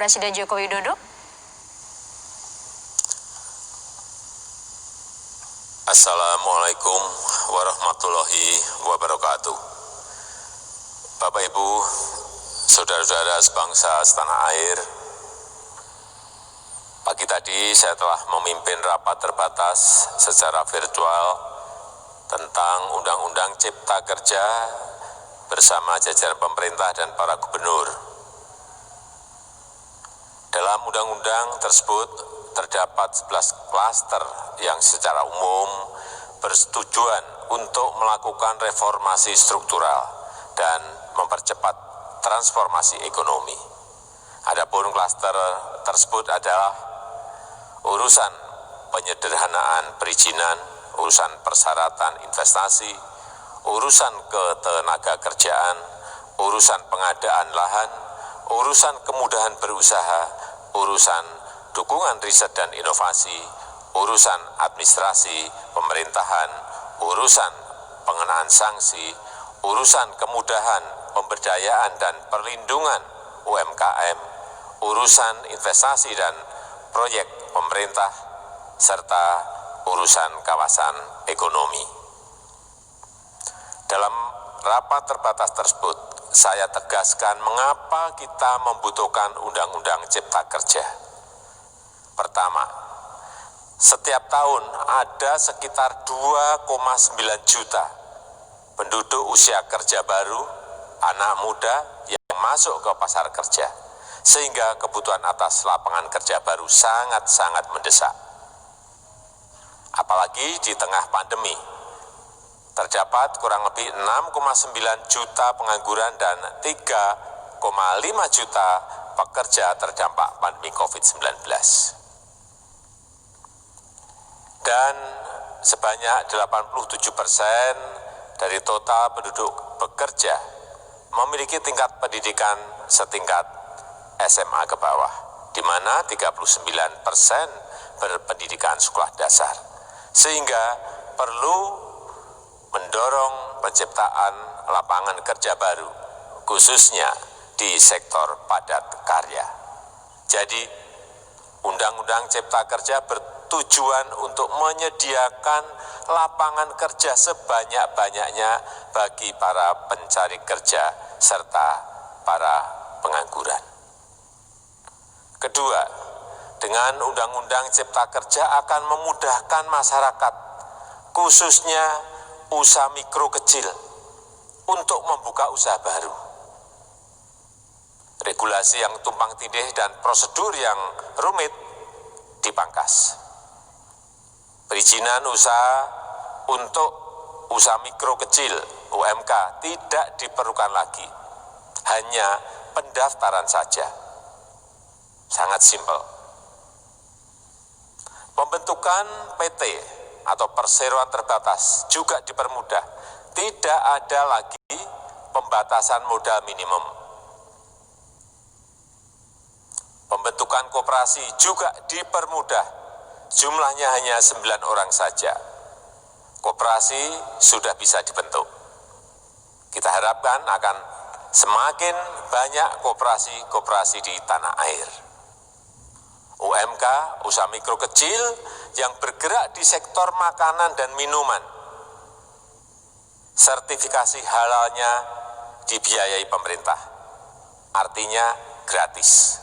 Presiden Joko Widodo? Assalamualaikum warahmatullahi wabarakatuh. Bapak Ibu, saudara-saudara sebangsa setanah air, pagi tadi saya telah memimpin rapat terbatas secara virtual tentang Undang-Undang Cipta Kerja bersama jajaran pemerintah dan para gubernur. Dalam undang-undang tersebut terdapat 11 klaster yang secara umum bertujuan untuk melakukan reformasi struktural dan mempercepat transformasi ekonomi. Adapun klaster tersebut adalah urusan penyederhanaan perizinan, urusan persyaratan investasi, urusan ketenaga kerjaan, urusan pengadaan lahan, urusan kemudahan berusaha, urusan dukungan riset dan inovasi, urusan administrasi pemerintahan, urusan pengenaan sanksi, urusan kemudahan pemberdayaan dan perlindungan UMKM, urusan investasi dan proyek pemerintah, serta urusan kawasan ekonomi. Dalam rapat terbatas tersebut, saya tegaskan mengapa kita membutuhkan Undang-Undang Cipta Kerja. Pertama, setiap tahun ada sekitar 2,9 juta penduduk usia kerja baru, anak muda yang masuk ke pasar kerja, sehingga kebutuhan atas lapangan kerja baru sangat-sangat mendesak. Apalagi di tengah pandemi, terdapat kurang lebih 6,9 juta pengangguran dan 3,5 juta pekerja terdampak pandemi COVID-19. Dan sebanyak 87% dari total penduduk bekerja memiliki tingkat pendidikan setingkat SMA ke bawah, di mana 39% berpendidikan sekolah dasar, sehingga perlu mendorong penciptaan lapangan kerja baru, khususnya di sektor padat karya. Jadi, Undang-Undang Cipta Kerja bertujuan untuk menyediakan lapangan kerja sebanyak-banyaknya bagi para pencari kerja serta para pengangguran. Kedua, dengan Undang-Undang Cipta Kerja akan memudahkan masyarakat, khususnya usaha mikro kecil, untuk membuka usaha baru. Regulasi yang tumpang tindih dan prosedur yang rumit dipangkas. Perizinan usaha untuk usaha mikro kecil UMK tidak diperlukan lagi, hanya pendaftaran saja. Sangat simpel. Pembentukan PT atau perseroan terbatas juga dipermudah. Tidak ada lagi pembatasan modal minimum. Pembentukan koperasi juga dipermudah, jumlahnya hanya 9 orang saja. Koperasi sudah bisa dibentuk. Kita harapkan akan semakin banyak koperasi-koperasi di tanah air. UMK, usaha mikro kecil yang bergerak di sektor makanan dan minuman, sertifikasi halalnya dibiayai pemerintah, artinya gratis.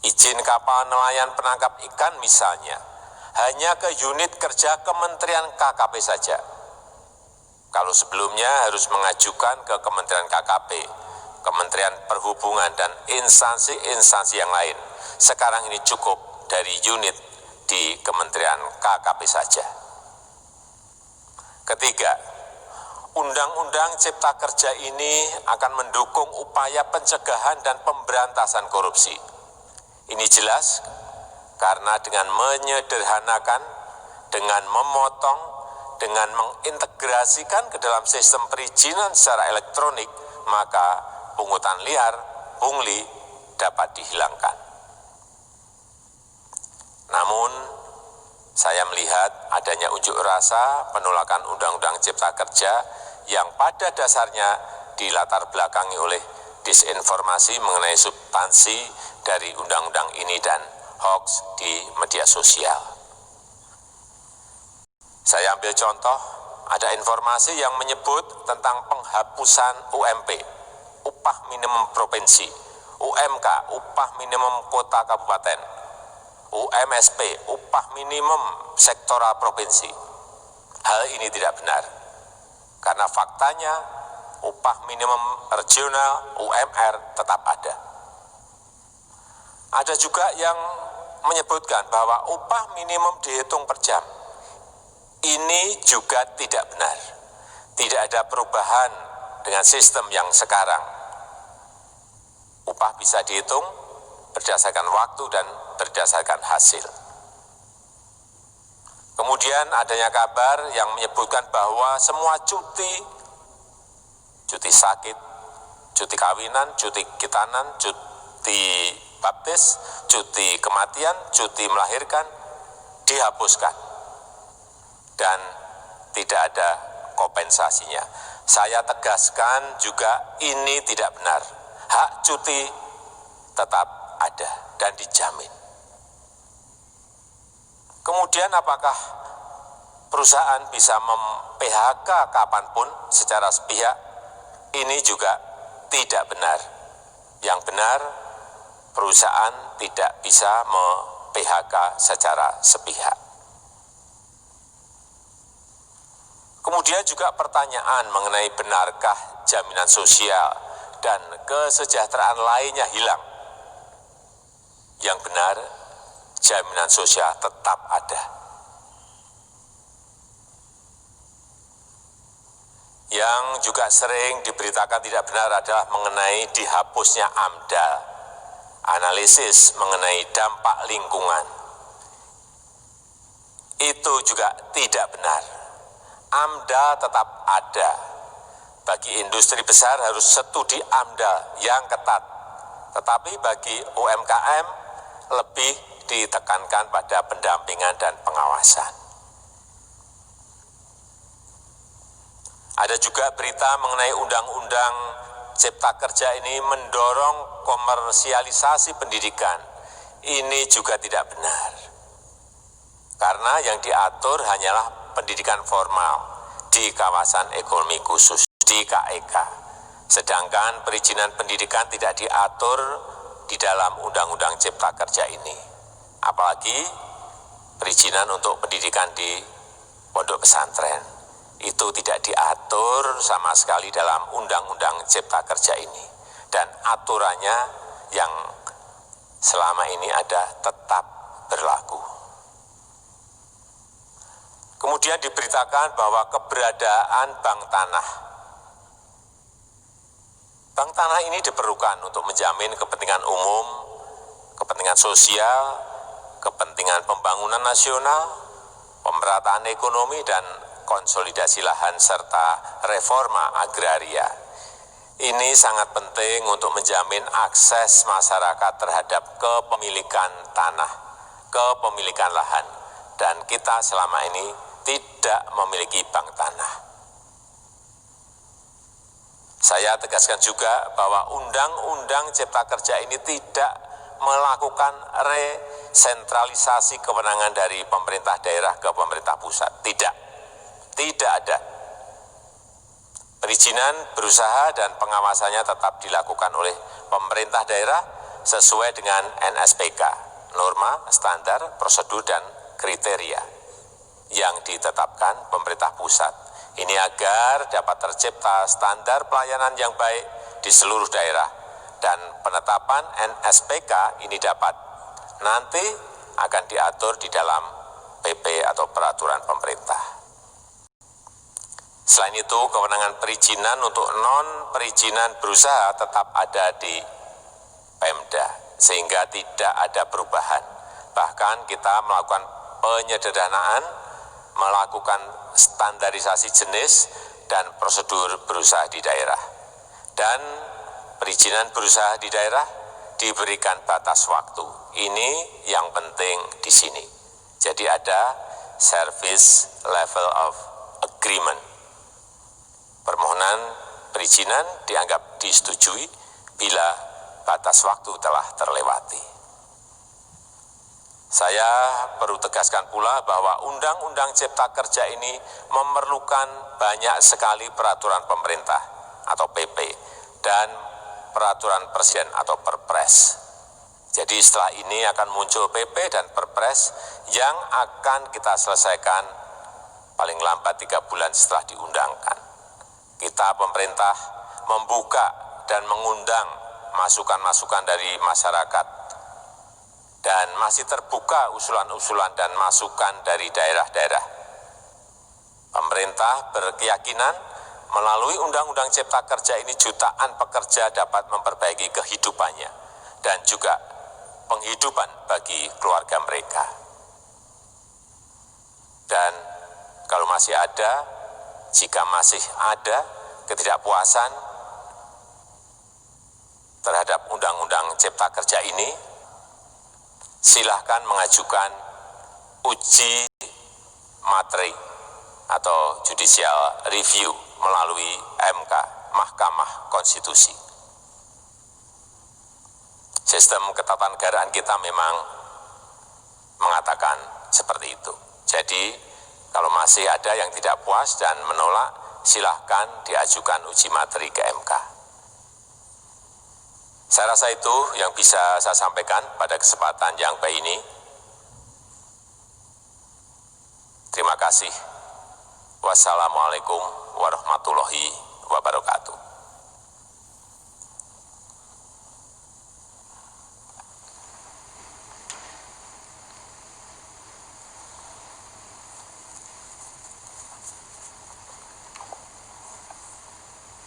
Izin kapal nelayan penangkap ikan misalnya, hanya ke unit kerja Kementerian KKP saja. Kalau sebelumnya harus mengajukan ke Kementerian KKP, Kementerian Perhubungan, dan instansi-instansi yang lain, sekarang ini cukup dari unit di Kementerian KKP saja. Ketiga, Undang-Undang Cipta Kerja ini akan mendukung upaya pencegahan dan pemberantasan korupsi. Ini jelas karena dengan menyederhanakan, dengan memotong, dengan mengintegrasikan ke dalam sistem perizinan secara elektronik, maka pungutan liar, pungli dapat dihilangkan. Namun, saya melihat adanya unjuk rasa penolakan Undang-Undang Cipta Kerja yang pada dasarnya dilatar belakangi oleh disinformasi mengenai substansi dari undang-undang ini dan hoax di media sosial. Saya ambil contoh, ada informasi yang menyebut tentang penghapusan UMP, upah minimum provinsi, UMK, upah minimum kota kabupaten, UMSP, upah minimum sektoral provinsi. Hal ini tidak benar, karena faktanya upah minimum regional UMR tetap ada. Ada juga yang menyebutkan bahwa upah minimum dihitung per jam. Ini juga tidak benar. Tidak ada perubahan dengan sistem yang sekarang. Upah bisa dihitung berdasarkan waktu dan berdasarkan hasil. Kemudian adanya kabar yang menyebutkan bahwa semua cuti sakit, cuti kawinan, cuti khitanan, cuti baptis, cuti kematian, cuti melahirkan dihapuskan dan tidak ada kompensasinya. Saya tegaskan juga ini tidak benar. Hak cuti tetap ada dan dijamin. Kemudian apakah perusahaan bisa mem-PHK kapanpun secara sepihak? Ini juga tidak benar. Yang benar, perusahaan tidak bisa mem-PHK secara sepihak. Kemudian juga pertanyaan mengenai benarkah jaminan sosial dan kesejahteraan lainnya hilang. Yang benar, jaminan sosial tetap ada. Yang juga sering diberitakan tidak benar adalah mengenai dihapusnya AMDAL, analisis mengenai dampak lingkungan. Itu juga tidak benar. AMDAL tetap ada. Bagi industri besar harus studi AMDAL yang ketat. Tetapi bagi UMKM lebih ditekankan pada pendampingan dan pengawasan. Ada juga berita mengenai undang-undang Cipta Kerja ini mendorong komersialisasi pendidikan. Ini juga tidak benar. Karena yang diatur hanyalah pendidikan formal di kawasan ekonomi khusus, di KEK. Sedangkan perizinan pendidikan tidak diatur di dalam Undang-Undang Cipta Kerja ini. Apalagi perizinan untuk pendidikan di pondok pesantren. Itu tidak diatur sama sekali dalam Undang-Undang Cipta Kerja ini. Dan aturannya yang selama ini ada tetap berlaku. Kemudian diberitakan bahwa keberadaan bank tanah. Bank tanah ini diperlukan untuk menjamin kepentingan umum, kepentingan sosial, kepentingan pembangunan nasional, pemerataan ekonomi, dan konsolidasi lahan serta reforma agraria. Ini sangat penting untuk menjamin akses masyarakat terhadap kepemilikan tanah, kepemilikan lahan, dan kita selama ini tidak memiliki bank tanah. Saya tegaskan juga bahwa Undang-Undang Cipta Kerja ini tidak melakukan resentralisasi kewenangan dari pemerintah daerah ke pemerintah pusat. Tidak ada. Perizinan berusaha dan pengawasannya tetap dilakukan oleh pemerintah daerah sesuai dengan NSPK, norma, standar, prosedur, dan kriteria yang ditetapkan pemerintah pusat. Ini agar dapat tercipta standar pelayanan yang baik di seluruh daerah, dan penetapan NSPK ini dapat nanti akan diatur di dalam PP atau peraturan pemerintah. Selain itu, kewenangan perizinan untuk non-perizinan berusaha tetap ada di Pemda, sehingga tidak ada perubahan. Bahkan kita melakukan penyederhanaan, melakukan standarisasi jenis dan prosedur berusaha di daerah. Dan perizinan berusaha di daerah diberikan batas waktu. Ini yang penting di sini. Jadi ada service level of agreement. Permohonan perizinan dianggap disetujui bila batas waktu telah terlewati. Saya perlu tegaskan pula bahwa Undang-Undang Cipta Kerja ini memerlukan banyak sekali peraturan pemerintah atau PP dan peraturan presiden atau Perpres. Jadi setelah ini akan muncul PP dan Perpres yang akan kita selesaikan paling lambat 3 bulan setelah diundangkan. Kita pemerintah membuka dan mengundang masukan-masukan dari masyarakat dan masih terbuka usulan-usulan dan masukan dari daerah-daerah. Pemerintah berkeyakinan melalui Undang-Undang Cipta Kerja ini jutaan pekerja dapat memperbaiki kehidupannya dan juga penghidupan bagi keluarga mereka. Dan kalau masih ada, jika masih ada ketidakpuasan terhadap Undang-Undang Cipta Kerja ini, silahkan mengajukan uji materi atau judicial review melalui MK, Mahkamah Konstitusi. Sistem ketatanegaraan kita memang mengatakan seperti itu. Jadi, kalau masih ada yang tidak puas dan menolak, silahkan diajukan uji materi ke MK. Saya rasa itu yang bisa saya sampaikan pada kesempatan yang baik ini. Terima kasih. Wassalamualaikum warahmatullahi wabarakatuh.